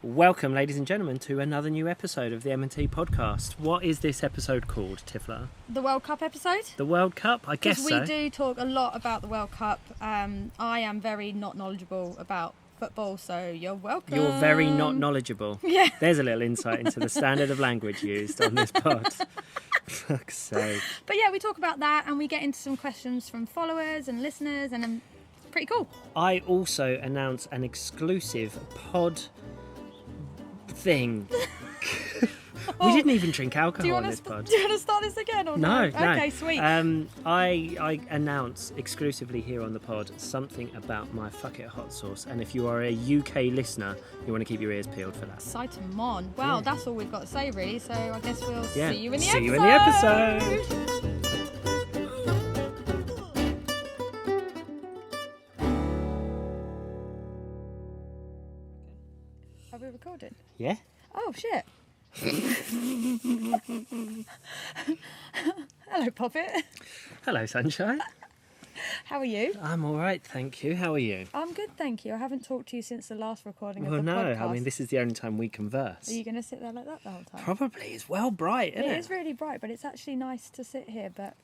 Welcome, ladies and gentlemen, to another new episode of the M&T podcast. What is this episode called, Tiffler? The World Cup episode? The World Cup? I guess so. Because we do talk a lot about the World Cup. I am very not knowledgeable about football, so you're welcome. You're very not knowledgeable. Yeah. There's a little insight into the standard of language used on this pod. Fuck's sake. But yeah, we talk about that and we get into some questions from followers and listeners, and it's pretty cool. I also announce an exclusive pod thing. We didn't even drink alcohol on this pod. Do you want to start this again? Or No. Okay, sweet. I announce exclusively here on the pod something about my Fuck It Hot Sauce, and if you are a UK listener, you want to keep your ears peeled for that. Sight and Mon. Wow, that's all we've got to say really, so I guess we'll see you in the episode. See you in the episode. Are we recording? Yeah. Oh, shit. Hello, Poppet. Hello, sunshine. How are you? I'm all right, thank you. How are you? I'm good, thank you. I haven't talked to you since the last recording of Well, the no, podcast. I mean, this is the only time we converse. Are you going to sit there like that the whole time? Probably. It's well bright, isn't it? It is really bright, but it's actually nice to sit here. But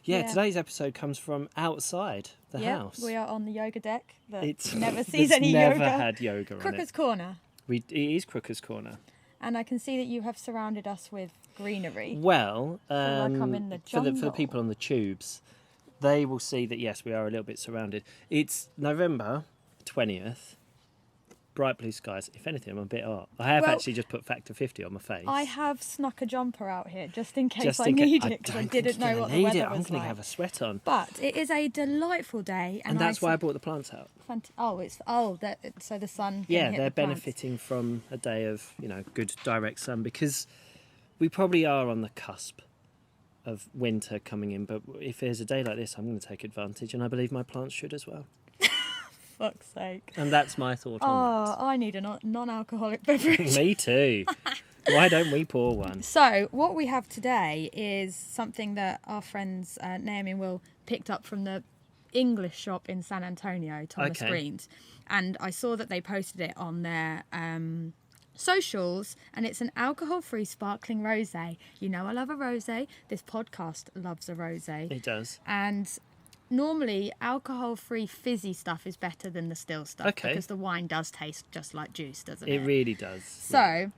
yeah, today's episode comes from outside the house. We are on the yoga deck that It's never sees it's any never yoga. had yoga on Crooker's it. Corner. It is Crooker's Corner. And I can see that you have surrounded us with greenery. Well, like I'm in the for the jungle. people on the tubes, they will see that, yes, we are a little bit surrounded. It's November 20th, bright blue skies. If anything, I'm a bit hot. I have actually just put factor 50 on my face. I have snuck a jumper out here just in case Just I in case. need I it because I don't didn't think you're know what gonna the need weather it. I'm was going to like. have a sweat on. But it is a delightful day. And that's why I brought the plants out. So the sun can Yeah, hit they're the plants. benefiting from a day of, good direct sun, because we probably are on the cusp of winter coming in. But if there's a day like this, I'm going to take advantage, and I believe my plants should as well. Fuck's sake. And that's my thought on I need a non-alcoholic beverage. that. Me too. Why don't we pour one? So what we have today is something that our friends Naomi and Will picked up from the English shop in San Antonio, Thomas Green's, and I saw that they posted it on their socials, and it's an alcohol-free sparkling rosé. You know I love a rosé. This podcast loves a rosé. It does. And normally alcohol-free fizzy stuff is better than the still stuff because the wine does taste just like juice, doesn't it? It really does. So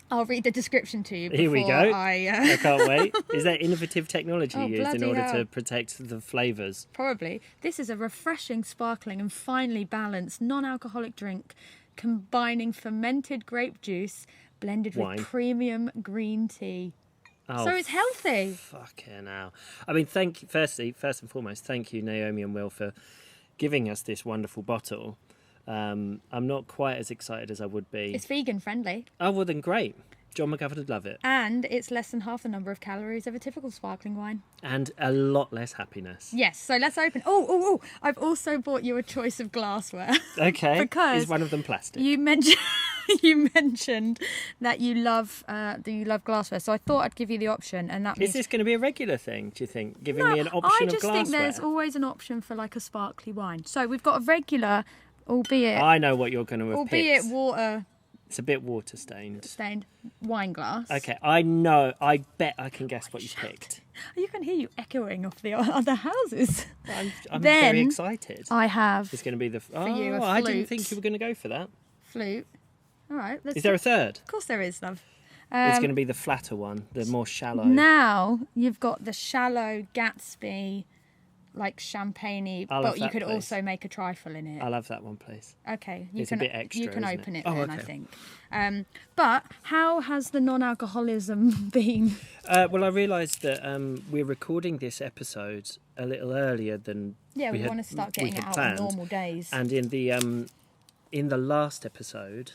I'll read the description to you before Here we go. I can't wait. Is that innovative technology Oh, used in bloody order hell. to protect the flavours? Probably. This is a refreshing, sparkling and finely balanced non-alcoholic drink combining fermented grape juice blended Wine. with premium green tea. Oh, So it's healthy. Fucking hell. I mean, first and foremost, thank you, Naomi and Will, for giving us this wonderful bottle. I'm not quite as excited as I would be. It's vegan friendly. Oh, well then great. John McGovern would love it. And it's less than half the number of calories of a typical sparkling wine. And a lot less happiness. Yes, so let's open. Oh! I've also bought you a choice of glassware. Okay. Because is one of them plastic? You mentioned that you love glassware, so I thought I'd give you the option, and that means Is this going to be a regular thing, do you think? Giving me an option of glassware? I just think there's always an option for like a sparkly wine. So we've got a regular, albeit I know what you're going to have picked. water It's a bit water stained. wine glass. Okay, I know. I bet I can guess what you picked. You can hear you echoing off the other houses. I'm Then very excited. I have It's going to be the... you a I didn't flute. think you were going to go for that. flute. All right. Is there a third? Of course there is, love. It's going to be the flatter one, the more shallow. Now you've got the shallow Gatsby, like champagne-y, I'll have but you that, could please. also make a trifle in it. I'll have that one, please. Okay, It's a bit extra, You can isn't open it? it Oh, then, I okay. think. But how has the non-alcoholism been? Well, I realised that we're recording this episode a little earlier than Yeah, we had- want to start we getting it had out planned. on normal days. And in the last episode,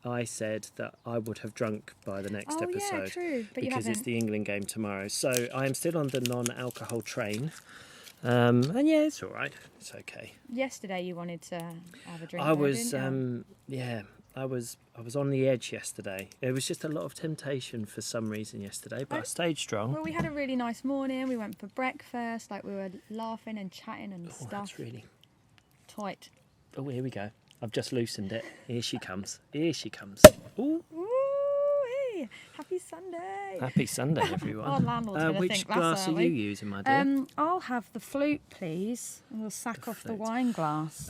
I said that I would have drunk by the next Oh, yeah, episode. true, but you because it's haven't. the England game tomorrow. So I am still on the non-alcohol train. And yeah, it's all right. It's okay. Yesterday you wanted to have a drink. I though, was, didn't you? I was on the edge yesterday. There was just a lot of temptation for some reason yesterday, but I stayed strong. Well, we had a really nice morning. We went for breakfast. Like we were laughing and chatting and Oh, stuff. that's really... Tight. Oh, here we go. I've just loosened it. Here she comes. Here she comes. Ooh. Ooh, hey, happy Sunday. Happy Sunday, everyone. Our landlord's gonna which think glass are you using, my dear? I'll have the flute, please. And we'll sack off the wine glass.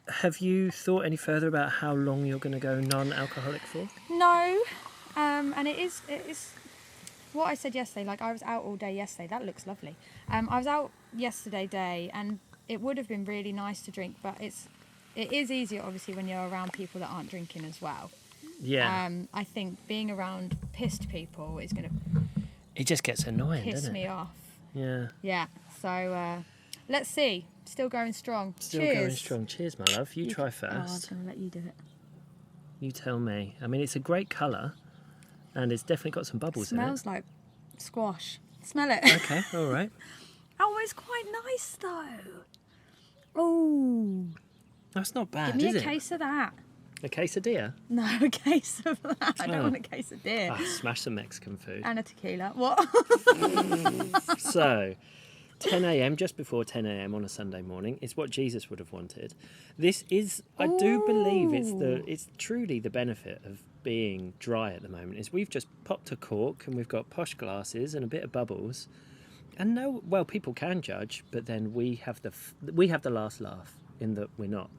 Have you thought any further about how long you're going to go non-alcoholic for? No, and it is what I said yesterday. Like, I was out all day yesterday. That looks lovely. I was out yesterday day, and it would have been really nice to drink, but it is easier obviously when you're around people that aren't drinking as well. Yeah. I think being around pissed people is going to It just gets annoying, piss doesn't it? me off. Yeah. Yeah. So let's see. Still going strong. Still Cheers. going strong. Cheers, my love. You try first. Oh, I was going to let you do it. You tell me. I mean, it's a great colour, and it's definitely got some bubbles in it. Smells like squash. Smell it. Okay, all right. Oh, it's quite nice though. Oh, That's not bad, give me is a it? case of that. A quesadilla? No, a case of that. I don't Oh. want a quesadilla. Ah, smash some Mexican food. And a tequila. What? So, 10 a.m., just before 10 a.m. on a Sunday morning, is what Jesus would have wanted. This is, I do believe it's truly the benefit of being dry at the moment, is we've just popped a cork and we've got posh glasses and a bit of bubbles. And no, well, people can judge, but then we have the last laugh in that we're not.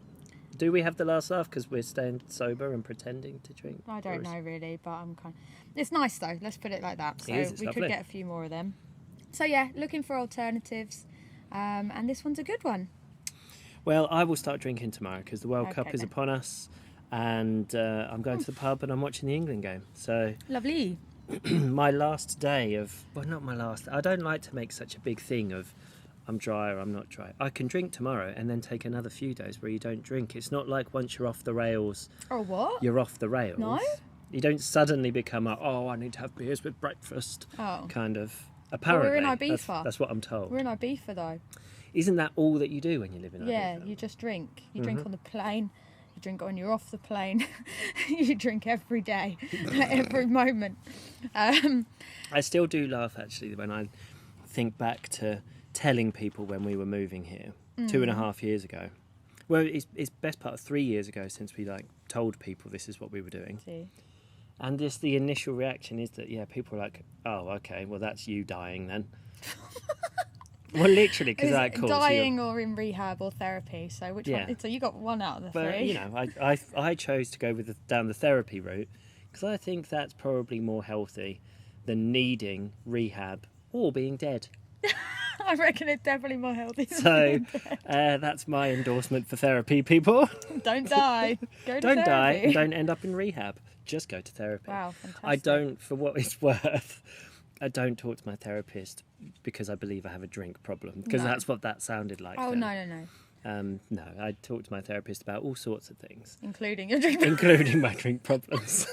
Do we have the last laugh because we're staying sober and pretending to drink? I don't know really, but I'm kind of... It's nice though, let's put it like that. So It's we lovely. could get a few more of them. So yeah, looking for alternatives. And this one's a good one. Well, I will start drinking tomorrow because the World Cup Okay, is then. upon us, and I'm going to the pub and I'm watching the England game. So Lovely. my last day of, well, not my last, I don't like to make such a big thing of I'm dry or I'm not dry. I can drink tomorrow and then take another few days where you don't drink. It's not like once you're off the rails, Or what? you're off the rails. No? You don't suddenly become a, oh, I need to have beers with breakfast Oh. kind of. Apparently, we're in Ibiza. That's what I'm told. We're in Ibiza though. Isn't that all that you do when you live in Ibiza? Yeah, you just drink. You drink Mm-hmm. on the plane. You drink when you're off the plane. You drink every day, every moment. I still do laugh actually when I think back to telling people when we were moving here 2.5 years ago. Well, it's best part of 3 years ago since we told people this is what we were doing. See. And just the initial reaction is that, yeah, people are like, oh, okay, well, that's you dying then. Well, literally, because Is that it calls dying or in rehab or therapy. So which Yeah. one? So you got one out of the But, three. you know, I chose to go down the therapy route because I think that's probably more healthy than needing rehab or being dead. I reckon it's definitely more healthy. So that's my endorsement for therapy, people. Don't die. Go to Don't die therapy. and don't end up in rehab. Just go to therapy. Wow, fantastic. I don't, for what it's worth, I don't talk to my therapist because I believe I have a drink problem. Because No. that's what that sounded like. Oh then. no. No, I talk to my therapist about all sorts of things, Including your drink. including my drink problems.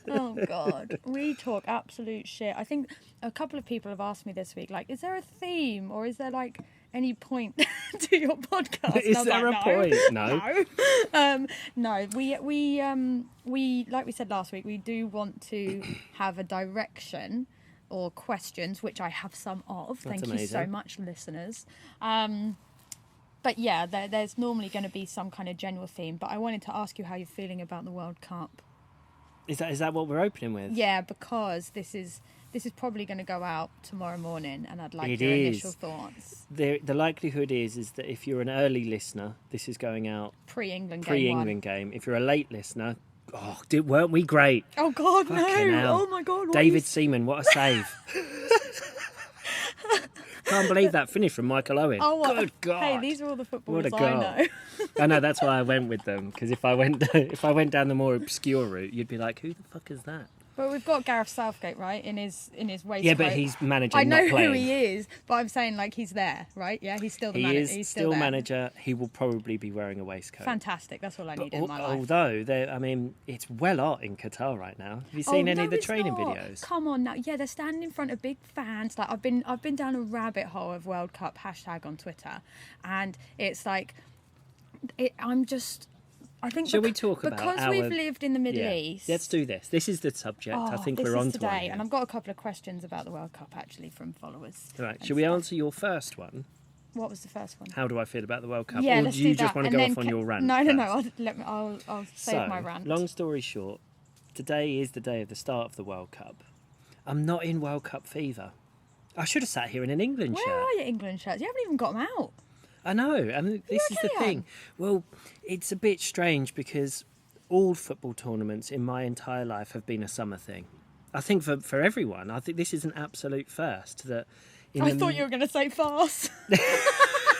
Oh God, we talk absolute shit. I think a couple of people have asked me this week, like, is there a theme or is there like any point to your podcast? Is And I was there like, a point? No. No. We like we said last week, we do want to have a direction or questions, which I have some of. Thank you so amazing. much, listeners. But yeah, there's normally going to be some kind of general theme. But I wanted to ask you how you're feeling about the World Cup. Is that what we're opening with? Yeah, because this is probably going to go out tomorrow morning, and I'd like It your is. initial thoughts. The likelihood is that if you're an early listener, this is going out Pre-England game. pre-England game. If you're a late listener, weren't we great? Oh God, Fucking no! hell. Oh my God, what David is- Seaman, what a save. Can't believe that finish from Michael Owen. Oh, what? Good God. Hey, these are all the footballers What a I goal. know. I know, that's why I went with them. Because if I went down the more obscure route, you'd be like, who the fuck is that? But we've got Gareth Southgate, right, in his waistcoat. Yeah, but he's managing, I know not playing. who he is, but I'm saying like he's there, right? Yeah, he's still the He manager. is He's still there. manager. He will probably be wearing a waistcoat. Fantastic. That's all I need But in my life. although, it's well hot in Qatar right now. Have you seen any of the it's training not. videos? Come on now. Yeah, they're standing in front of big fans. Like I've been down a rabbit hole of World Cup hashtag on Twitter, and it's like, I think Shall we talk about because we've lived in the Middle East. Let's do this. This is the subject. I think this we're is on to today, one. and I've got a couple of questions about the World Cup actually from followers. Right. and Shall we stuff. answer your first one? What was the first one? How do I feel about the World Cup? Yeah, or let's do you do just that. want to And go then off on your rant? No. first? I'll save my rant. Long story short, today is the day of the start of the World Cup. I'm not in World Cup fever. I should have sat here in an England Where shirt. are your England shirts? You haven't even got them out. I know, and this is the okay, thing. Anne? Well, it's a bit strange because all football tournaments in my entire life have been a summer thing. I think for everyone, I think this is an absolute first. That I thought you were going to say farce,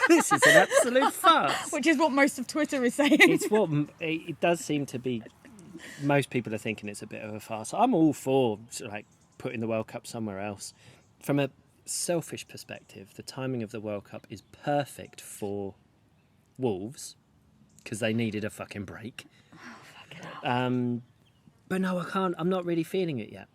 This is an absolute farce. which is what most of Twitter is saying. It's what it does seem to be. Most people are thinking it's a bit of a farce. I'm all for like putting the World Cup somewhere else. From a selfish perspective, the timing of the World Cup is perfect for Wolves because they needed a fucking break. But no, I can't. I'm not really feeling it yet.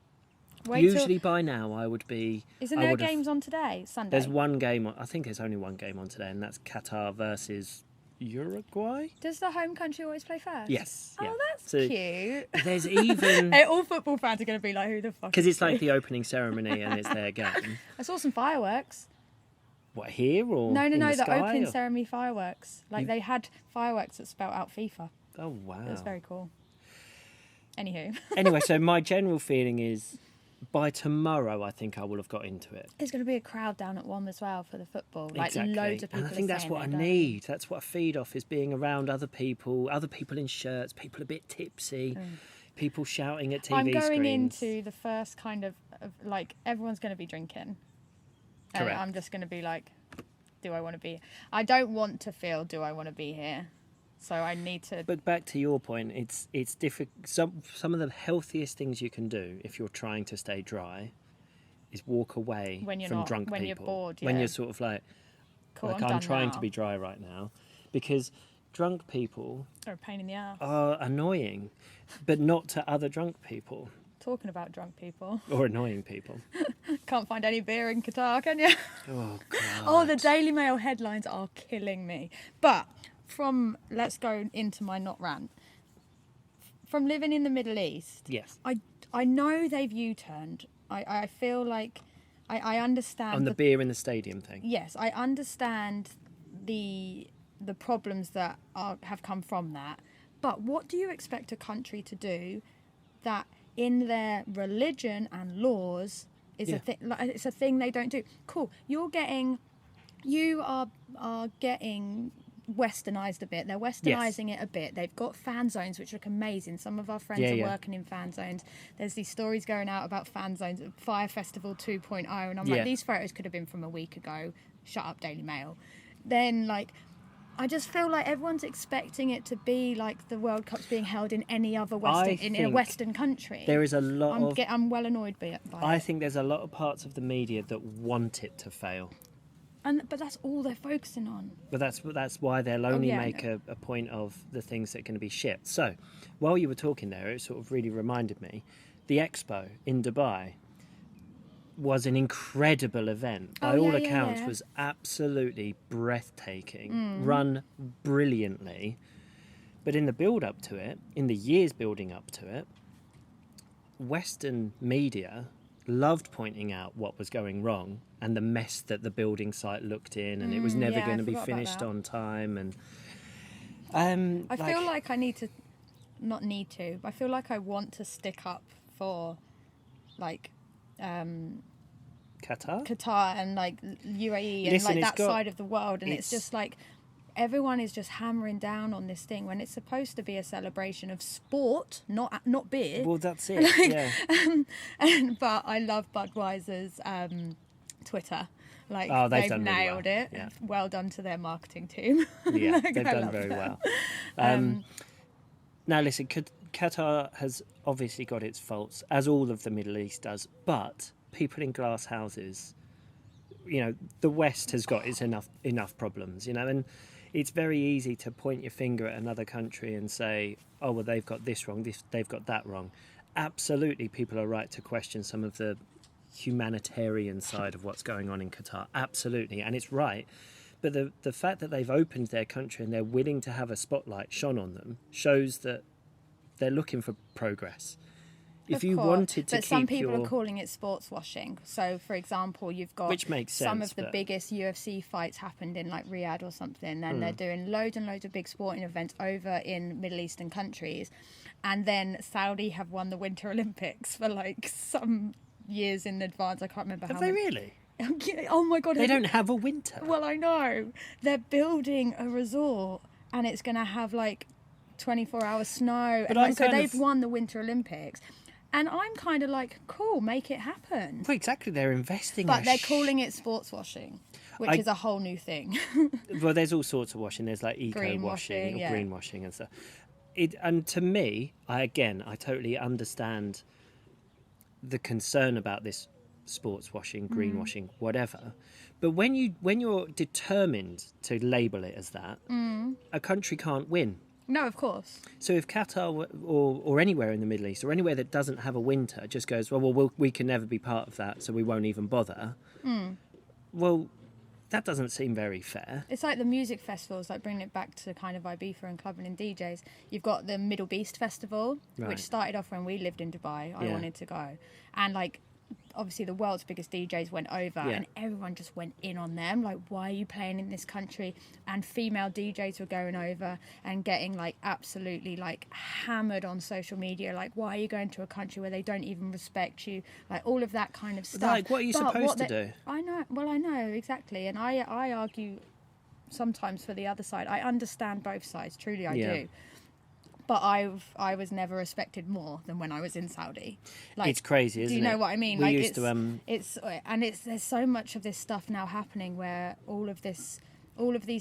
Usually by now I would be. Isn't there games on today? Sunday. There's one game on. I think there's only one game on today, and that's Qatar versus Uruguay. Does the home country always play first? Yes. Oh, yeah. that's So cute. There's even All football fans are going to be like, who the fuck? because it's like the opening ceremony and it's their game. I saw some fireworks. What, here or No, in the sky, opening or? ceremony fireworks. Like they had fireworks that spelt out FIFA. Oh wow. It was very cool. Anywho. Anyway, so my general feeling is by tomorrow I think I will have got into it. There's going to be a crowd down at one as well for the football. Like Exactly. loads of people. And I think are that's saying what I they don't. need. That's what I feed off, is being around other people in shirts, people a bit tipsy, people shouting at TV I'm going screens. into the first kind of like everyone's going to be drinking. And Correct. I'm just going to be like, do I want to be? I don't want to feel, do I want to be here? So I need to. But back to your point, it's difficult. Some of the healthiest things you can do if you're trying to stay dry is walk away When you're from not- drunk when people. you're bored, When yeah. you're sort of like Cool, I'm done trying now. to be dry right now, because drunk people Or a pain in the ass. are annoying, but not to other drunk people Talking about drunk people. or annoying people. Can't find any beer in Qatar, can you? Oh God. Oh, the Daily Mail headlines are killing me. But let's go into my not rant. From living in the Middle East, Yes. I know they've U-turned. I feel like I understand. On the beer in the stadium thing. Yes, I understand the problems that have come from that. But what do you expect a country to do that in their religion and laws is Yeah. a thing? Like, it's a thing they don't do. Cool. You are getting westernized a bit. They're westernizing it a bit. They've got fan zones which look amazing. Some of our friends are working in fan zones. There's these stories going out about fan zones at Fire Festival 2.0, and I'm like, these photos could have been from a week ago. Shut up, Daily Mail. Then like I just feel like everyone's expecting it to be like the World Cup's being held in any other in a Western country. There is a lot I'm well annoyed by it. I think there's a lot of parts of the media that want it to fail. But that's all they're focusing on. But that's why they'll only make a point of the things that are going to be shit. So, while you were talking there, it sort of really reminded me, the Expo in Dubai was an incredible event. By all accounts, was absolutely breathtaking, run brilliantly. But in the build-up to it, in the years building up to it, Western media loved pointing out what was going wrong and the mess that the building site looked in, and it was never going to be finished on time. And I feel like I need to, not need to, but I feel like I want to stick up for like Qatar and like UAE and Listen, like it's that got- side of the world, and it's just like everyone is just hammering down on this thing when it's supposed to be a celebration of sport, not beer. Well, that's it. But I love Budweiser's Twitter. Like they've done really nailed well. it. Yeah. Well done to their marketing team. Yeah, Like, they've I done love very that. well. Now, listen, Qatar has obviously got its faults, as all of the Middle East does, but people in glass houses, the West has got its enough problems, and it's very easy to point your finger at another country and say, oh, well, they've got this wrong, they've got that wrong. Absolutely, people are right to question some of the humanitarian side of what's going on in Qatar. Absolutely, and it's right. But the fact that they've opened their country and they're willing to have a spotlight shone on them shows that they're looking for progress. if you wanted to but keep some people your... are calling it sports washing. So, for example, you've got Which makes some sense, of the but- biggest UFC fights happened in like Riyadh or something. Then they're doing loads and loads of big sporting events over in Middle Eastern countries. And then Saudi have won the Winter Olympics for like some years in advance. I can't remember Have how they many. really? Oh my God. They don't have a winter. Well, I know. They're building a resort and it's going to have like 24-hour snow. But And I'm so kind they've of- won the Winter Olympics. And I'm kind of like, cool, make it happen. Well, exactly, they're investing. But they're calling it sports washing, which is a whole new thing. Well, there's all sorts of washing. There's like eco Green washing washing, or yeah. green washing and stuff. And to me, I totally understand the concern about this sports washing, green washing, whatever. But when you're determined to label it as that, a country can't win. No, of course. So if Qatar or anywhere in the Middle East or anywhere that doesn't have a winter just goes, well, we can never be part of that, so we won't even bother. Well, that doesn't seem very fair. It's like the music festivals, like bringing it back to kind of Ibiza and clubbing and DJs. You've got the Middle Beast Festival, Right. which started off when we lived in Dubai. I Yeah. wanted to go. And like, obviously the world's biggest DJs went over and everyone just went in on them. Like, why are you playing in this country? And female DJs were going over and getting like absolutely like hammered on social media. Like, why are you going to a country where they don't even respect you? Like all of that kind of stuff. Like, what are you supposed to do? I know. Well, I know exactly. And I argue sometimes for the other side. I understand both sides. Truly, I do. But I was never respected more than when I was in Saudi. Like, It's crazy, isn't it? do you know what I mean? We Like used to, there's so much of this stuff now happening where all of these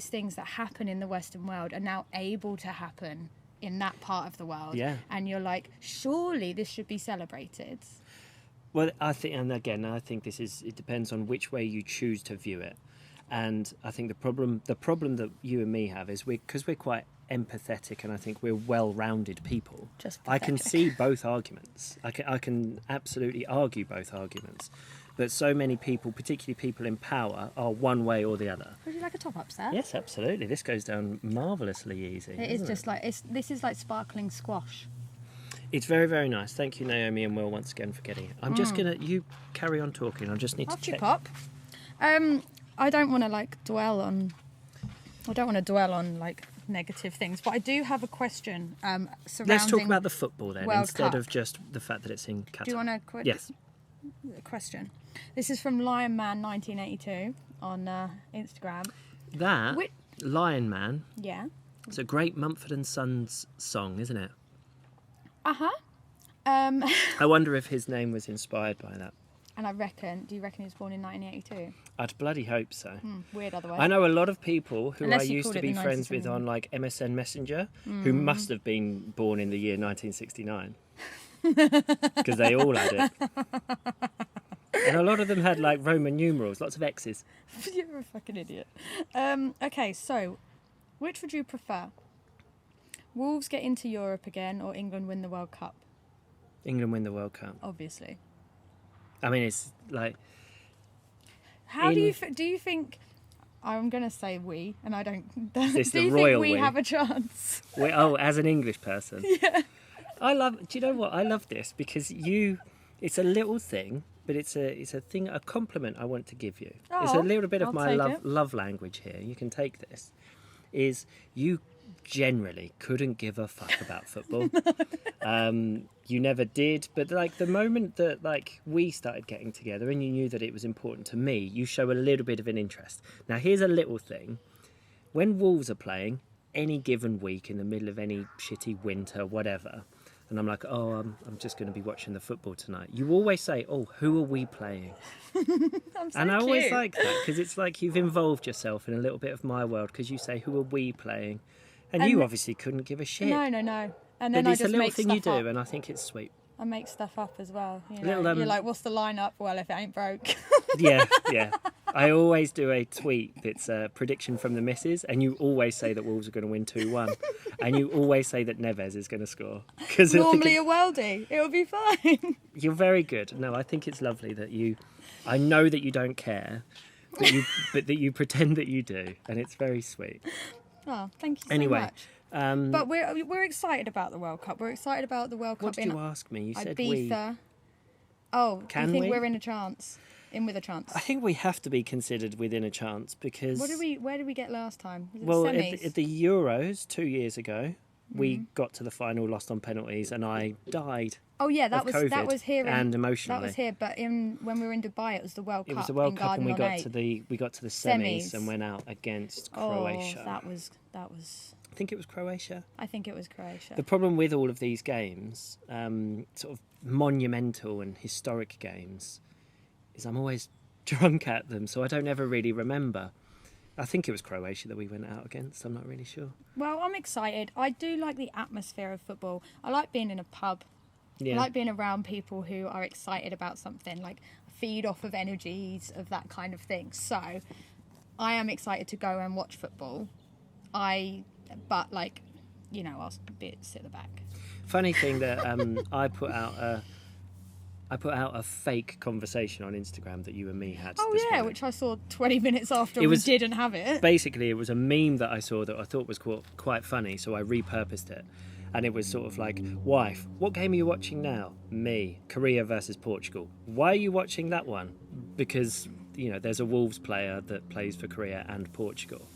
things that happen in the Western world are now able to happen in that part of the world. Yeah. And you're like, surely this should be celebrated. Well, I think it depends on which way you choose to view it. And I think the problem that you and me have is because we're quite empathetic and I think we're well-rounded people. Just I can pathetic. see both arguments. I can absolutely argue both arguments. But so many people, particularly people in power, are one way or the other. Would you like a top up, sir? Yes, absolutely. This goes down marvellously easy. It is doesn't just like this is like sparkling squash. It's very, very nice. Thank you, Naomi and Will, once again for getting it. I'm just gonna you carry on talking. I just need Off to you check. pop. I don't want to dwell on like negative things, but I do have a question surrounding. Let's talk about the football then, World instead Cup. of just the fact that it's in Qatar. Do you want to Yes. question? This is from Lionman1982 on Instagram. That Which- Lion Man. Yeah. It's a great Mumford & Sons song, isn't it? I wonder if his name was inspired by that. And do you reckon he was born in 1982? I'd bloody hope so. Weird otherwise. I know a lot of people who Unless I you used called to it be the friends with 1979. on like MSN Messenger who must have been born in the year 1969 because they all had it. And a lot of them had like Roman numerals, lots of X's. You're a fucking idiot. Okay, so which would you prefer? Wolves get into Europe again or England win the World Cup? England win the World Cup. Obviously. I mean, it's like... How do you think... I'm going to say we, and I don't... this do the you royal think we we? have a chance? As an English person. Yeah. Do you know what? I love this because it's a little thing, but it's a compliment I want to give you. It's a Oh, little bit of I'll my take it. love language here. You can take this. Is you generally couldn't give a fuck about football. You never did, but like the moment that like we started getting together and you knew that it was important to me, you show a little bit of an interest. Now here's a little thing. When Wolves are playing any given week in the middle of any shitty winter, whatever, and I'm like, I'm just going to be watching the football tonight. You always say, who are we playing? I'm so And I cute. always like that because it's like you've involved yourself in a little bit of my world because you say, who are we playing? And you obviously couldn't give a shit. No. And But then it's I a just little make thing you stuff do, up. and I think it's sweet. I make stuff up as well. You know? Little, You're like, what's the lineup? Well, if it ain't broke. Yeah. I always do a tweet that's a prediction from the missus, and you always say that Wolves are going to win 2-1. And you always say that Neves is going to score. Normally a worldie. It'll be fine. You're very good. No, I think it's lovely that I know that you don't care, but that you pretend that you do, and it's very sweet. Oh, thank you so Anyway, much. But we're excited about the World Cup. We're excited about the World Cup What did you ask me? You said Ibiza. Oh, do you think we? we're in a chance? In with a chance? I think we have to be considered within a chance because... Where did we get last time? Was it well, semis? at the Euros 2 years ago, we got to the final, lost on penalties, and I died. Oh yeah, that COVID was here and emotionally. That was here, but when we were in Dubai, it was the World Cup. It was the World Cup, and we got to the semis Semis. and went out against Croatia. Oh, that was. I think it was Croatia. I think it was Croatia. The problem with all of these games, sort of monumental and historic games, is I'm always drunk at them, so I don't ever really remember. I think it was Croatia that we went out against. I'm not really sure. Well, I'm excited. I do like the atmosphere of football. I like being in a pub. Yeah. I like being around people who are excited about something, like feed off of energies of that kind of thing. So I am excited to go and watch football. But like, you know, I'll sit at the back. Funny thing that I put out a fake conversation on Instagram that you and me had. Oh this yeah, morning. which I saw 20 minutes after we didn't have it. Basically, it was a meme that I saw that I thought was quite funny, so I repurposed it. And it was sort of like, wife, what game are you watching now? Me, Korea versus Portugal. Why are you watching that one? Because, you know, there's a Wolves player that plays for Korea and Portugal.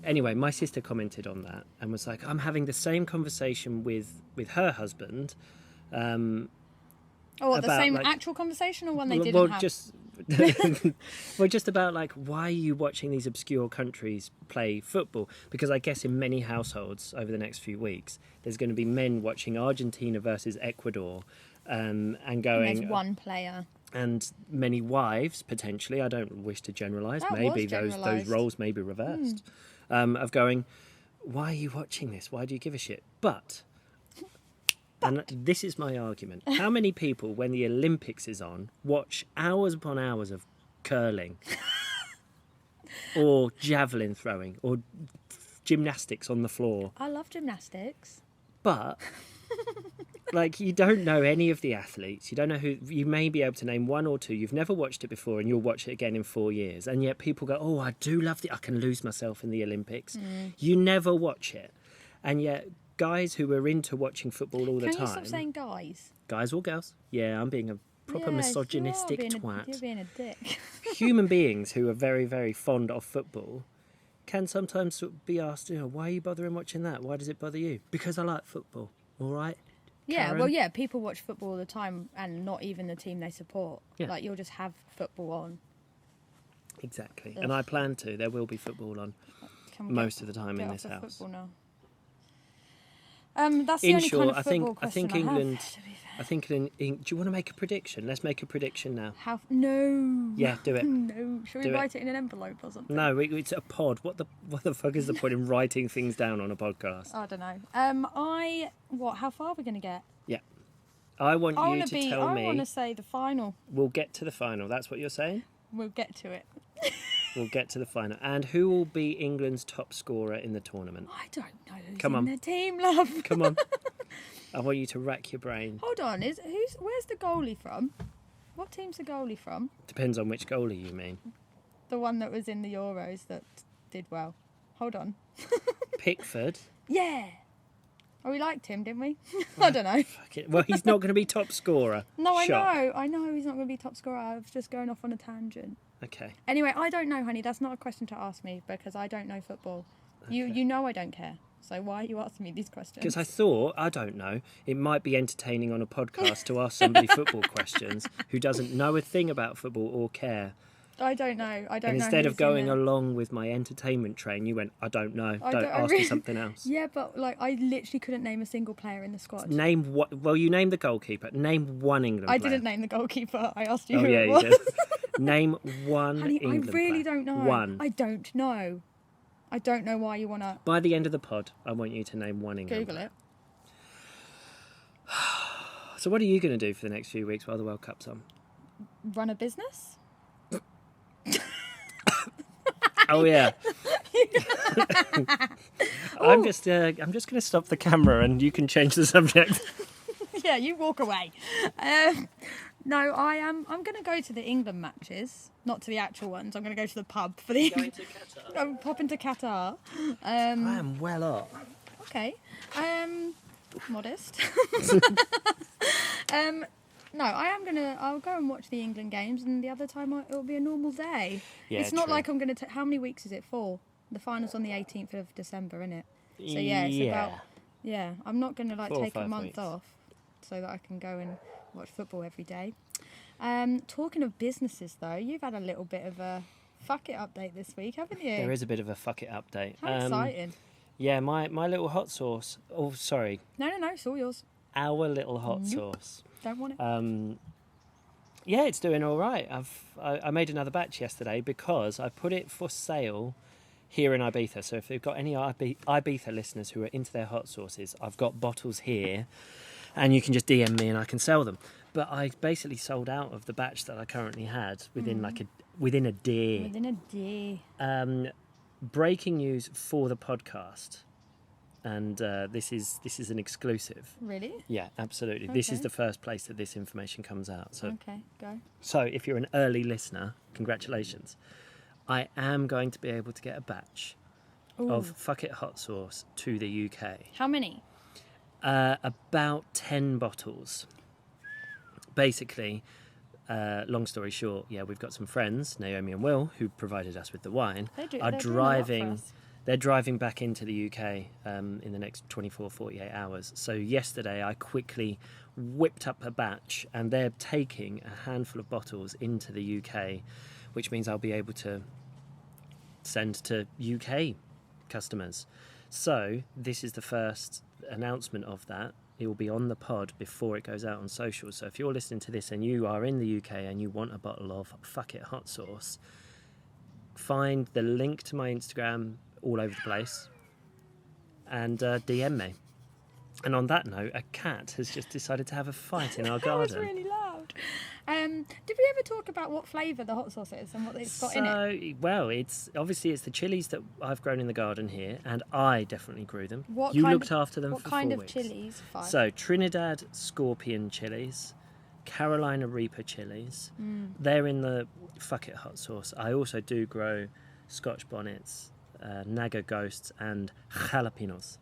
Anyway, my sister commented on that and was like, I'm having the same conversation with her husband. The about, same like, actual conversation or one they didn't have? Just about like, why are you watching these obscure countries play football? Because I guess in many households over the next few weeks, there's going to be men watching Argentina versus Ecuador and going... And there's one player. And many wives, potentially, I don't wish to generalise, maybe those roles may be reversed, of going, why are you watching this? Why do you give a shit? But, and this is my argument, how many people, when the Olympics is on, watch hours upon hours of curling or javelin throwing or gymnastics on the floor? I love gymnastics. But... like, you don't know any of the athletes. You don't know who... You may be able to name one or two. You've never watched it before and you'll watch it again in 4 years. And yet people go, oh, I do love I can lose myself in the Olympics. You never watch it. And yet guys who are into watching football all the time... Can you stop saying guys? Guys or girls? Yeah, I'm being a proper misogynistic twat. You're being a dick. Human beings who are very, very fond of football can sometimes sort of be asked, you know, why are you bothering watching that? Why does it bother you? Because I like football, all right? Yeah, Karen? well, yeah, people watch football all the time and not even the team they support. Yeah. Like, you'll just have football on. Exactly. Ugh. And I plan to. There will be football on most of the time in this house. Now? That's the only kind of football question I think I England... have, to be fair. I think do you want to make a prediction? Let's make a prediction now. No. Yeah, do it. No. Should we Do it. write it in an envelope or something? No, it's a pod. What the fuck is the point in writing things down on a podcast? I don't know. How far are we going to get? Yeah. I want you to tell me... I want to say the final. We'll get to the final. That's what you're saying? We'll get to it. We'll get to the final. And who will be England's top scorer in the tournament? I don't know who's Come on. in the team, love. Come on. I want you to rack your brain. Hold on. Where's the goalie from? What team's the goalie from? Depends on which goalie you mean. The one that was in the Euros that did well. Hold on. Pickford. Yeah. Oh, we liked him, didn't we? I don't know. Well, he's not going to be top scorer. No, Shock. I know he's not going to be top scorer. I was just going off on a tangent. Okay. Anyway, I don't know, honey. That's not a question to ask me because I don't know football. Okay. You know I don't care. So why are you asking me these questions? Because I thought, I don't know, it might be entertaining on a podcast to ask somebody football questions who doesn't know a thing about football or care. I don't know. I don't and know. Instead of who's in going it. along with my entertainment train, you went, I don't know. I Don't don't- I ask me really- something else. Yeah, but like I literally couldn't name a single player in the squad. Name what? Well, you named the goalkeeper. Name one England I player. didn't name the goalkeeper. I asked you Oh who yeah, it you was. did. Name one Honey, England I really player. don't know. One. I don't know. I don't know why you want to By the end of the pod, I want you to name one England Google player. it. So what are you going to do for the next few weeks while the World Cup's on? Run a business? Oh yeah. I'm just going to stop the camera and you can change the subject. Yeah, you walk away. No, I'm going to go to the England matches, not to the actual ones. I'm going to go to the pub for the. Going to Qatar? I'm popping to Qatar. I am well up. Okay. Modest. No, I'll go and watch the England games, and the other time it'll be a normal day. Yeah, it's not true. like I'm going to. How many weeks is it for? The final's on the 18th of December, isn't it? So yeah, it's about. Yeah, I'm not going to 4 or take a 5 month weeks. off, so that I can go and watch football every day. Talking of businesses, though, you've had a little bit of a fuck it update this week, haven't you? There is a bit of a fuck it update. How exciting! Yeah, my little hot sauce. Oh, sorry. No, it's all yours. Our little hot sauce. Don't want it. Yeah, it's doing all right. I made another batch yesterday because I put it for sale here in Ibiza. So if you've got any Ibiza listeners who are into their hot sauces, I've got bottles here, and you can just DM me and I can sell them. But I basically sold out of the batch that I currently had within within a day. Within a day. Breaking news for the podcast. And this is an exclusive. Really? Yeah, absolutely. Okay. This is the first place that this information comes out. So, Okay, go. So if you're an early listener, congratulations. I am going to be able to get a batch of Fuck It hot sauce to the UK. How many? About 10 bottles. Basically, long story short, yeah, we've got some friends, Naomi and Will, who provided us with the wine, are driving. They're driving back into the UK in the next 24, 48 hours. So yesterday I quickly whipped up a batch, and they're taking a handful of bottles into the UK, which means I'll be able to send to UK customers. So this is the first announcement of that. It will be on the pod before it goes out on social. So if you're listening to this and you are in the UK and you want a bottle of Fuck It hot sauce, find the link to my Instagram all over the place and DM me. And on that note, a cat has just decided to have a fight in our garden. That was really loud. Did we ever talk about what flavour the hot sauce is and what it's got in it? Well, it's the chilies that I've grown in the garden here, and I definitely grew them. What you kind looked of, after them what for kind 4 of weeks. chilies? 5. So Trinidad Scorpion chilies, Carolina Reaper chilies. They're in the Fuck It hot sauce. I also do grow Scotch bonnets, Naga ghosts, and jalapenos.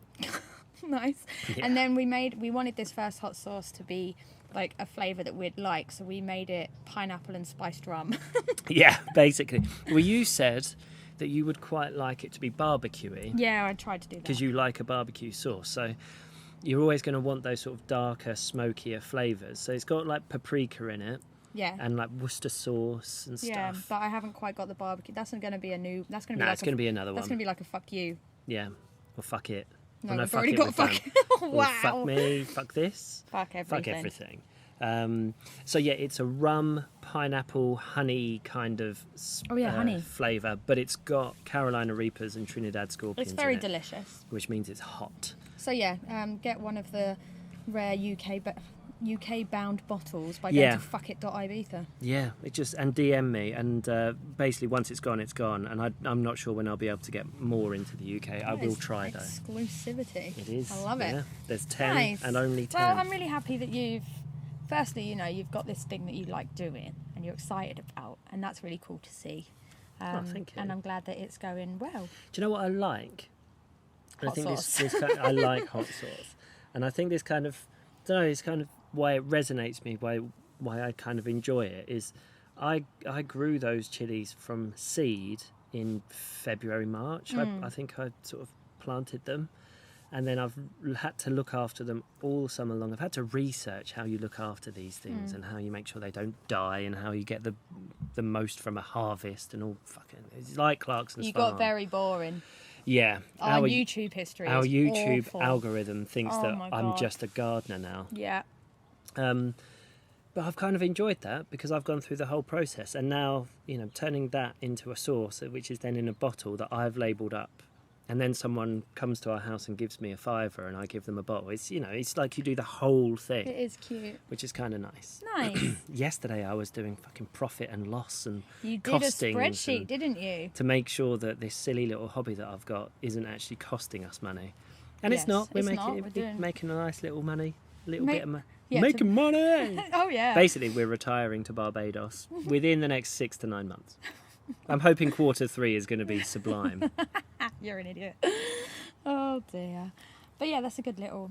Nice. Yeah. And then we wanted this first hot sauce to be like a flavour that we'd like, so we made it pineapple and spiced rum. Yeah, basically. Well, you said that you would quite like it to be barbecuey. Yeah, I tried to do that. Because you like a barbecue sauce. So you're always going to want those sort of darker, smokier flavours. So it's got like paprika in it. Yeah. And like Worcester sauce and stuff. Yeah, but I haven't quite got the barbecue. That's going to be a new. That's going to be. No, like it's going to be another one. That's going to be like a fuck you. Yeah. Or fuck it. No, Or we've fuck already it, got we're fuck. done. Wow. Or fuck me. Fuck this. Fuck everything. Fuck everything. So yeah, it's a rum, pineapple, honey kind of honey flavour, but it's got Carolina Reapers and Trinidad Scorpions. It's very in it, delicious. which means it's hot. So yeah, get one of the rare UK bound bottles by going to fuckit.ibiza. Yeah, and DM me, and basically once it's gone, it's gone, and I'm not sure when I'll be able to get more into the UK. I will try though. Exclusivity. It is. I love it. There's 10 Nice. and only 10. Well, I'm really happy that firstly, you've got this thing that you like doing and you're excited about, and that's really cool to see. Thank you. And I'm glad that it's going well. Do you know what I like? Hot sauce. I like hot sauce, and I think this kind of, I don't know, it's kind of why it resonates me, why I kind of enjoy it is, I grew those chilies from seed in February, March. I think I sort of planted them, and then I've had to look after them all summer long. I've had to research how you look after these things and how you make sure they don't die and how you get the most from a harvest and all fucking. It's like Clarkson's You farm. got very boring. Yeah. Our YouTube history. Our is YouTube awful. algorithm thinks Oh that my I'm God. just a gardener now. Yeah. But I've kind of enjoyed that because I've gone through the whole process, and now turning that into a sauce, which is then in a bottle that I've labelled up, and then someone comes to our house and gives me a $5 and I give them a bottle. It's it's like you do the whole thing. It is cute. Which is kind of nice. Nice. Yesterday I was doing fucking profit and loss and You did a costings spreadsheet, didn't you? to make sure that this silly little hobby that I've got isn't actually costing us money. And it's Yes, not. We're it's making not. We're doing- making a nice little money. little bit of yeah, making money. Oh yeah. Basically, we're retiring to Barbados within the next 6 to 9 months. I'm hoping Q3 is going to be sublime. You're an idiot. Oh dear. But yeah, that's a good little...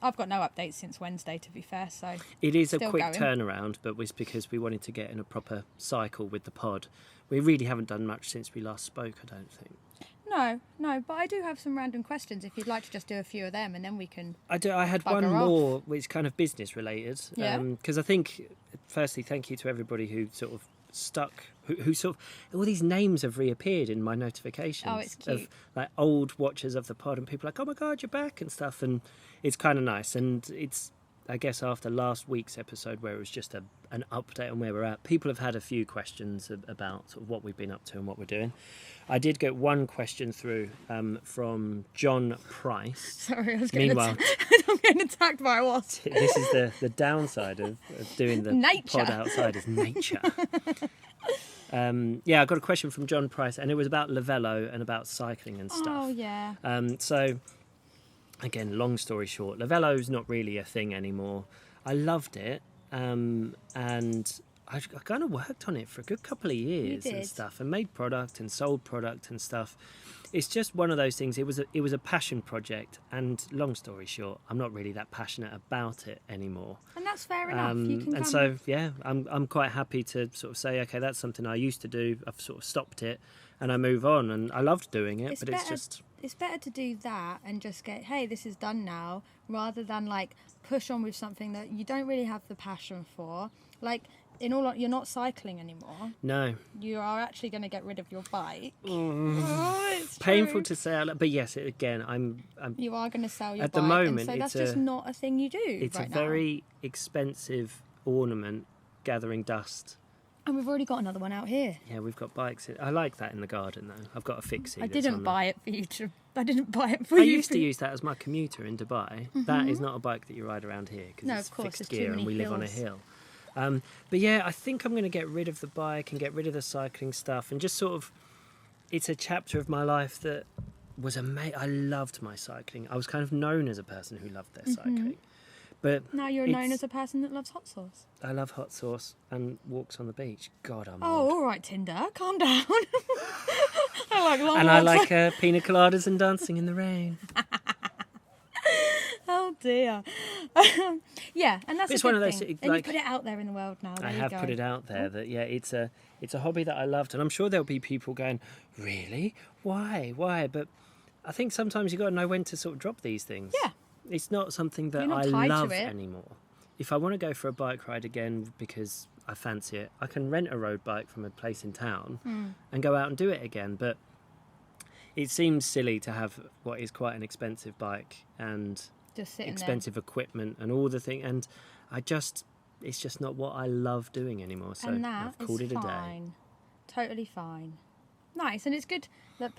I've got no updates since Wednesday, to be fair, so... It is a still quick going. turnaround, but was because we wanted to get in a proper cycle with the pod. We really haven't done much since we last spoke, I don't think. No, but I do have some random questions if you'd like to just do a few of them and then we can... I had one Bugger off. more, which is kind of business related. Yeah. Because I think, firstly, thank you to everybody who sort of stuck, who sort of, all these names have reappeared in my notifications. Oh, it's cute. Of like old watchers of the pod, and people are like, oh my God, you're back and stuff. And it's kind of nice. And it's, I guess, after last week's episode where it was just an update on where we're at, people have had a few questions about sort of what we've been up to and what we're doing. I did get one question through from John Price. Sorry, I was getting, Meanwhile, I'm getting attacked by a wasp. this is the downside of doing the Nature. pod outside is nature. I got a question from John Price, and it was about Lavello and about cycling and stuff. Oh, yeah. So, again, long story short, Lavello's not really a thing anymore. I loved it, and I kind of worked on it for a good couple of years and stuff, and made product and sold product and stuff. It's just one of those things. It was a passion project, and long story short, I'm not really that passionate about it anymore. And that's fair enough. You can and so I'm quite happy to sort of say, okay, that's something I used to do. I've sort of stopped it, and I move on. And I loved doing it, but it's better to do that and just get, hey, this is done now, rather than like push on with something that you don't really have the passion for. Like, you're not cycling anymore. No. You are actually going to get rid of your bike. It's true. painful to say, but yes, again, I'm you are going to sell your at bike. the moment. And so that's just not a thing you do. It's right a now. very expensive ornament, gathering dust. And we've already got another one out here. Yeah, we've got bikes. I like that in the garden though. I've got a fixie. I that's didn't on buy it for you to. I didn't buy it for I you. used to use that as my commuter in Dubai. That is not a bike that you ride around here because No, it's of course, fixed there's too gear and many we live on a hills. hill. But yeah, I think I'm going to get rid of the bike and get rid of the cycling stuff and just sort of, it's a chapter of my life that was amazing. I loved my cycling. I was kind of known as a person who loved their cycling. But Now you're known as a person that loves hot sauce. I love hot sauce and walks on the beach. God, I'm Oh, old. all right, Tinder, calm down. I like long And I walks. like pina coladas and dancing in the rain. Oh dear. Yeah, and that's It's a good one of those, thing. it, And like- you put it out there in the world now. There I you have go. put it out there that it's a hobby that I loved, and I'm sure there'll be people going, really? Why? But I think sometimes you got to know when to sort of drop these things. Yeah. It's not something that You're not I tied to love it. anymore. If I want to go for a bike ride again because I fancy it, I can rent a road bike from a place in town and go out and do it again. But it seems silly to have what is quite an expensive bike and Just sitting expensive equipment and all the thing, and it's just not what I love doing anymore. So there. And that I've called is it a day. fine. Totally fine. Nice, and it's good that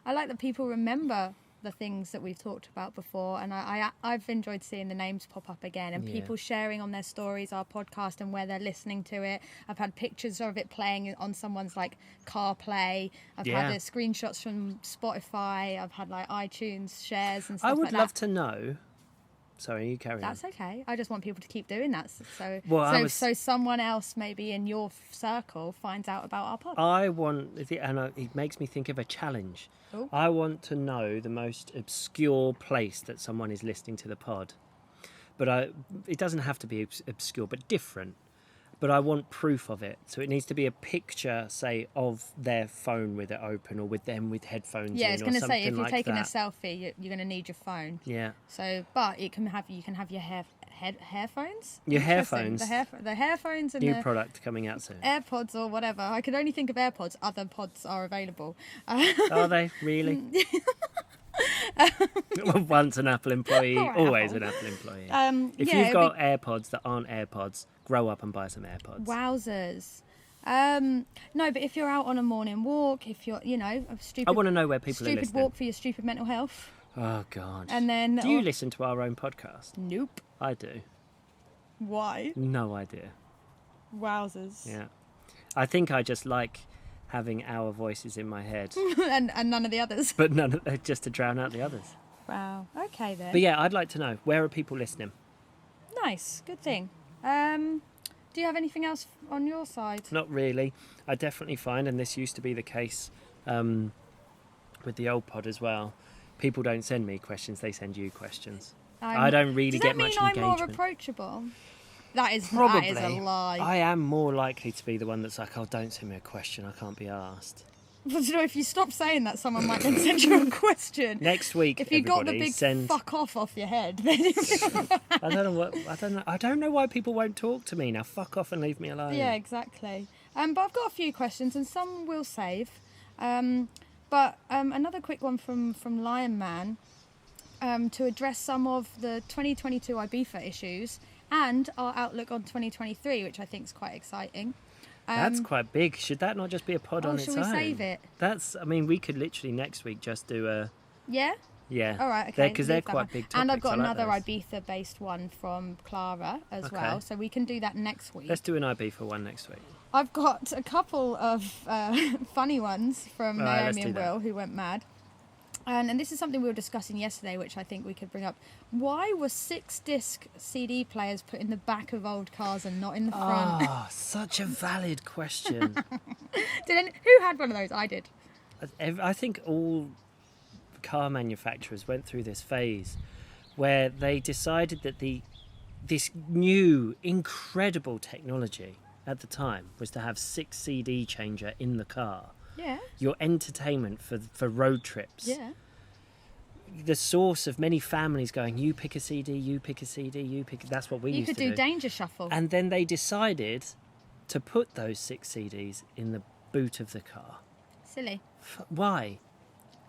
I like that people remember the things that we've talked about before, and I've enjoyed seeing the names pop up again and Yeah. people sharing on their stories our podcast and where they're listening to it. I've had pictures of it playing on someone's like CarPlay. I've Yeah. had the screenshots from Spotify. I've had like iTunes shares and stuff I would like that. love to know. Sorry, you carry on. That's okay. I just want people to keep doing that. So someone else maybe in your circle finds out about our pod. I want, it makes me think of a challenge. Ooh. I want to know the most obscure place that someone is listening to the pod. But it doesn't have to be obscure, but different. But I want proof of it. So it needs to be a picture, say, of their phone with it open or with them with headphones Yeah, in I was or going to something say, if you're like taking that. a selfie, you're going to need your phone. Yeah. So, but you can have your hairphones. Your Interesting. hairphones. The hairphones and New the product coming out soon. AirPods or whatever. I could only think of AirPods. Other pods are available. Are they? Really? Once an Apple employee, Poor always Apple. an Apple employee. If yeah, you've it'd got AirPods that aren't AirPods, grow up and buy some AirPods. Wowzers. No, but if you're out on a morning walk, if you're, a stupid, I want to know where people are stupid listening. walk for your stupid mental health. Oh, God. And then... Do you listen to our own podcast? Nope. I do. Why? No idea. Wowzers. Yeah. I think I just like having our voices in my head, and none of the others. but just to drown out the others. Wow. Okay then. But yeah, I'd like to know, where are people listening? Nice, good thing. Do you have anything else on your side? Not really. I definitely find, and this used to be the case with the old pod as well, people don't send me questions, they send you questions. I don't really get much engagement. Does that mean I'm more approachable? That is a lie. I am more likely to be the one that's like, oh, don't send me a question, I can't be asked. But you know, if you stop saying that, someone might then send you a question. Next week, if you got the big fuck off your head, then I don't know why people won't talk to me now. Fuck off and leave me alone. Yeah, exactly. But I've got a few questions, and some we'll save. But another quick one from Lion Man to address some of the 2022 Ibiza issues and our outlook on 2023, which I think is quite exciting. That's quite big. Should that not just be a pod on its own? Should we save it? We could literally next week just do a... Yeah? Yeah. All right, okay. Because they're quite big topics. And I've got another Ibiza-based one from Clara as well, so we can do that next week. Let's do an Ibiza one next week. I've got a couple of funny ones from Naomi and Will, who went mad. And this is something we were discussing yesterday, which I think we could bring up. Why were 6-disc CD players put in the back of old cars and not in the front? Oh, such a valid question. Who had one of those? I did. I think all car manufacturers went through this phase where they decided that this new, incredible technology at the time was to have 6 CD changer in the car. Yeah. Your entertainment for road trips. Yeah. The source of many families going, you pick a CD, you pick a CD, you pick... That's what we used to do. You could do Danger Shuffle. And then they decided to put those 6 CDs in the boot of the car. Silly. Why?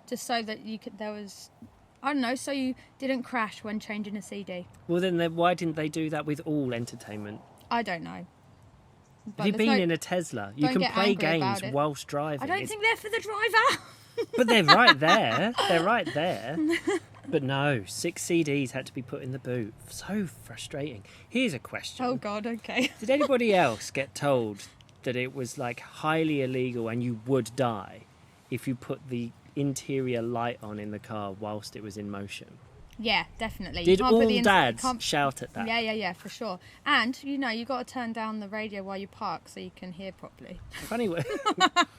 Just so that I don't know, so you didn't crash when changing a CD. Well, then why didn't they do that with all entertainment? I don't know. Have you been in a Tesla? You can play games whilst driving. I don't think they're for the driver. But they're right there. They're right there. But no, 6 CDs had to be put in the boot. So frustrating. Here's a question. Oh, God, okay. Did anybody else get told that it was like highly illegal and you would die if you put the interior light on in the car whilst it was in motion? Yeah, definitely. Did all dads shout at that? Yeah, for sure. And, you got to turn down the radio while you park so you can hear properly. Funny way.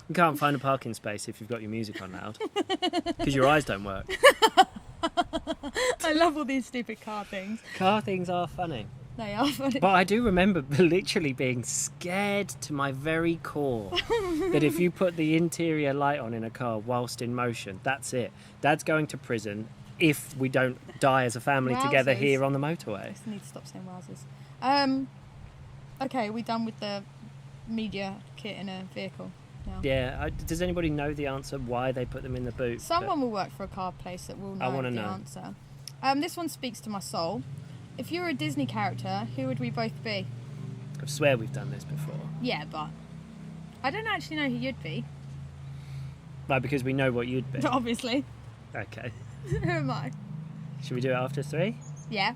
You can't find a parking space if you've got your music on loud. Because your eyes don't work. I love all these stupid car things. Car things are funny. They are funny. But I do remember literally being scared to my very core that if you put the interior light on in a car whilst in motion, that's it. Dad's going to prison if we don't die as a family together here on the motorway. I just need to stop saying wowzers. Okay, are we done with the media kit in a vehicle now? Yeah. Does anybody know the answer why they put them in the boot? Someone will work for a car place that will know the answer. This one speaks to my soul. If you were a Disney character, who would we both be? I swear we've done this before. Yeah, but I don't actually know who you'd be. Right, because we know what you'd be. Obviously. Okay. Who am I? Should we do it after 3? Yeah.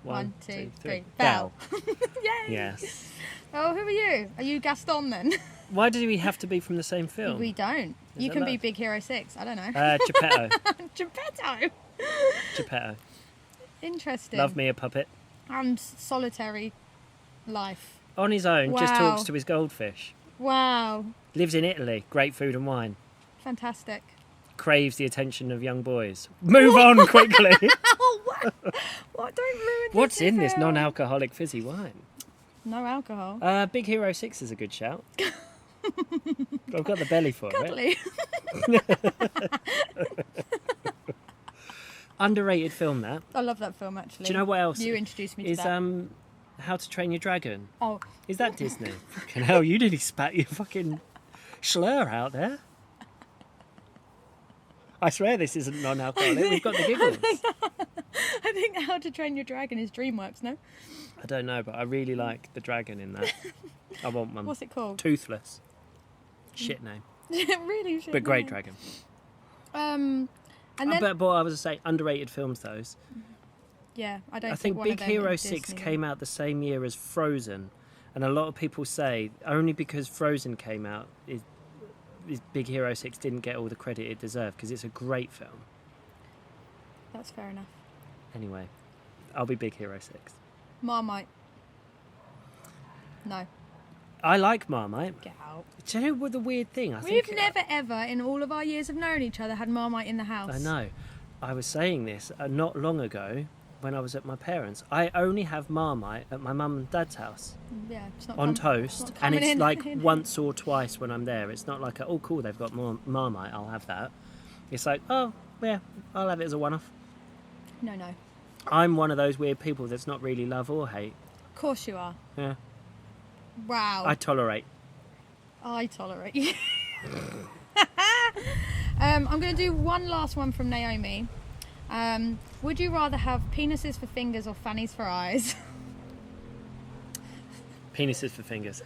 1, 2, 3. Belle. Yay! Yes. Oh, who are you? Are you Gaston then? Why do we have to be from the same film? We don't. You can be Big Hero 6. I don't know. Geppetto. Geppetto. Interesting. Love me a puppet. And solitary life. On his own, just talks to his goldfish. Wow. Lives in Italy. Great food and wine. Fantastic. Craves the attention of young boys. Move on quickly. Oh, what? Don't ruin this. What's in this non-alcoholic fizzy wine? No alcohol. Big Hero 6 is a good shout. I've got the belly for Cuddly. it. Underrated film, that. I love that film, actually. Do you know what else? You introduced me to that. How to Train Your Dragon. Oh. Is that Disney? Fucking hell, you nearly spat your fucking slur out there. I swear this isn't non-alcoholic. We've got the giggles. I think How to Train Your Dragon is DreamWorks, no? I don't know, but I really like the dragon in that. I want one. What's it called? Toothless. Shit name. Really shit But great name. dragon. And then... But I was saying, underrated films, those. Yeah, I think one Big of them Hero is 6 Disney. came out the same year as Frozen. And a lot of people say, only because Frozen came out, is Big Hero 6 didn't get all the credit it deserved, because it's a great film. That's fair enough. Anyway, I'll be Big Hero 6. Marmite. No. I like Marmite. Get out. Do you know what the weird thing? We've never ever, in all of our years of knowing each other, had Marmite in the house. I know. I was saying this not long ago when I was at my parents'. I only have Marmite at my mum and dad's house. Yeah, it's not on toast, and it's like in. once or twice when I'm there. It's not like, oh cool, they've got more Marmite, I'll have that. It's like, oh yeah, I'll have it as a one-off. No. I'm one of those weird people that's not really love or hate. Of course you are. Yeah. Wow. I tolerate you. I'm going to do one last one from Naomi. Would you rather have penises for fingers or fannies for eyes? Penises for fingers.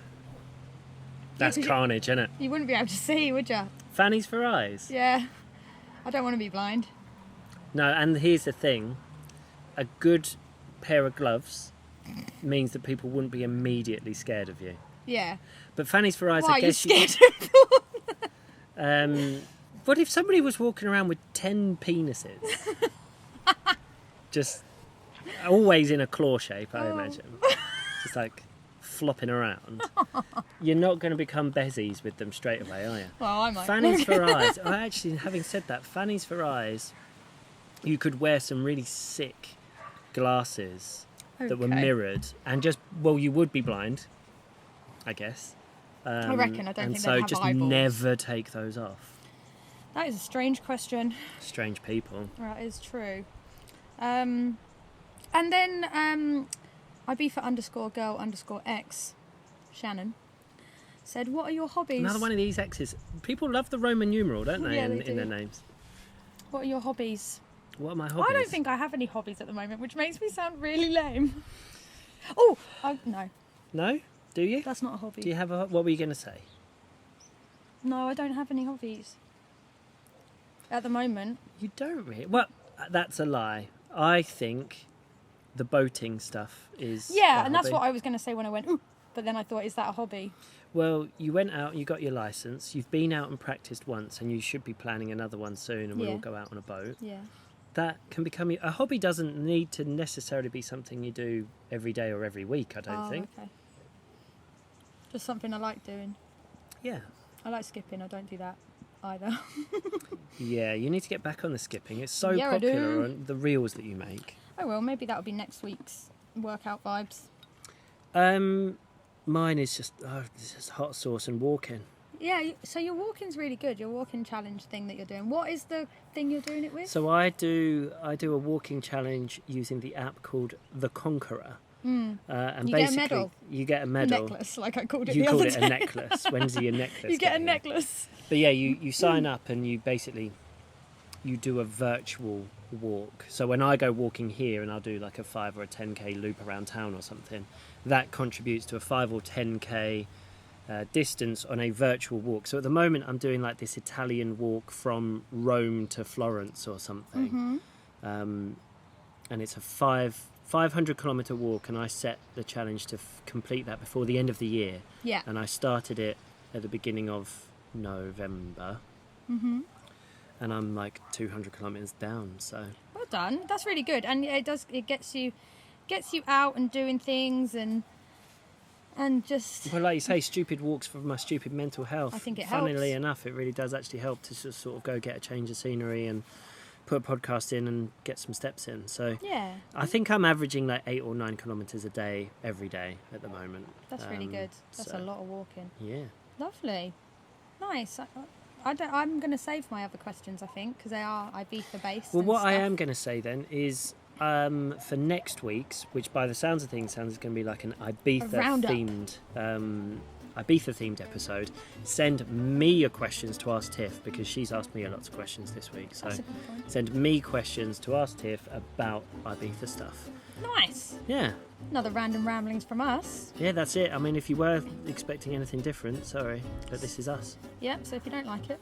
That's carnage, isn't it? You wouldn't be able to see, would you? Fannies for eyes? Yeah. I don't want to be blind. No, and here's the thing. A good pair of gloves means that people wouldn't be immediately scared of you. Yeah. But fannies for eyes, Why, I guess... Are you scared of them? But if somebody was walking around with 10 penises, just always in a claw shape, I imagine, just like flopping around, you're not going to become bezies with them straight away, are you? Well, I might. Fannies for eyes. Actually, having said that, fannies for eyes, you could wear some really sick glasses that were mirrored and just, well, you would be blind, I guess. I reckon. I don't think so they'd have just eyeballs. never take those off. That is a strange question. Strange people. That is true. And then Ibiza_girl_x, Shannon, said, what are your hobbies? Another one of these X's. People love the Roman numeral, don't they, Yeah, in do. their names? What are your hobbies? What are my hobbies? I don't think I have any hobbies at the moment, which makes me sound really lame. Oh, no. No? Do you? That's not a hobby. Do you have a... What were you going to say? No, I don't have any hobbies. At the moment. You don't really... Well, that's a lie. I think the boating stuff is Yeah, and that's what I was going to say when I went, ooh, but then I thought, is that a hobby? Well, you went out, you got your licence, you've been out and practised once, and you should be planning another one soon, and we'll all go out on a boat. Yeah. That can become... A hobby doesn't need to necessarily be something you do every day or every week, I don't think. Okay. Just something I like doing. Yeah. I like skipping, I don't do that either. Yeah, you need to get back on the skipping. It's so Yeah, I popular do. on the reels that you make. Oh well, maybe that'll be next week's workout vibes. Mine is just hot sauce and walking. Yeah, so your walking's really good. Your walking challenge thing that you're doing. What is the thing you're doing it with? So I do a walking challenge using the app called The Conqueror. And You get a medal. You get a medal. Necklace, like I called it You the called other it day. a necklace. When's your necklace? You get a getting there? necklace. But yeah, you sign up and you basically you do a virtual walk. So when I go walking here and I'll do like a 5 or a 10k loop around town or something, that contributes to a 5 or 10k distance on a virtual walk. So at the moment I'm doing like this Italian walk from Rome to Florence or something. And it's a 500 kilometre walk, and I set the challenge to complete that before the end of the year. Yeah. And I started it at the beginning of November. And I'm like 200 kilometres down, so... Well done. That's really good. And it gets you out and doing things and just... Well, like you say, stupid walks for my stupid mental health. I think it Funnily helps. enough, it really does actually help to just sort of go get a change of scenery and put a podcast in and get some steps in. So Yeah. I think I'm averaging like 8 or 9 kilometres a day every day at the moment. That's really good. That's a lot of walking. Yeah. Lovely. Nice. I'm going to save my other questions, I think, because they are Ibiza based. Well, and what I stuff. am going to say then is for next week's, which by the sounds of things sounds going to be like an Ibiza-themed episode, send me your questions to ask Tiff, because she's asked me lots of questions this week. So That's a good point. send me questions to ask Tiff about Ibiza stuff. Nice. Yeah. Another random ramblings from us. Yeah, that's it. I mean, if you were expecting anything different, sorry, but this is us. Yep, so if you don't like it.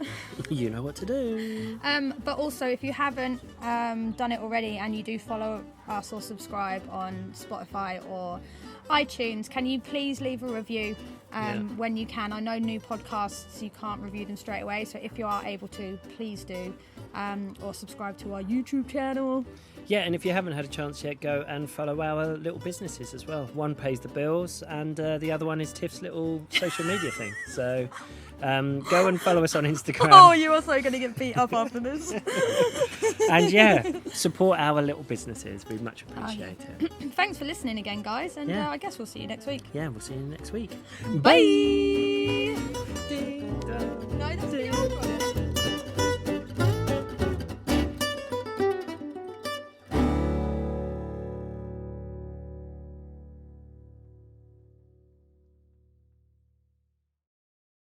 You know what to do. But also, if you haven't done it already and you do follow us or subscribe on Spotify or iTunes, can you please leave a review when you can? I know new podcasts, you can't review them straight away, so if you are able to, please do. Or subscribe to our YouTube channel. And if you haven't had a chance yet, go and follow our little businesses as well. One pays the bills, and the other one is Tiff's little social media thing. So go and follow us on Instagram. Oh, you're also going to get beat up after this. And support our little businesses. We much appreciate it. Thanks for listening again, guys, and I guess we'll see you next week. Yeah, we'll see you next week. Bye. No, that's the old one.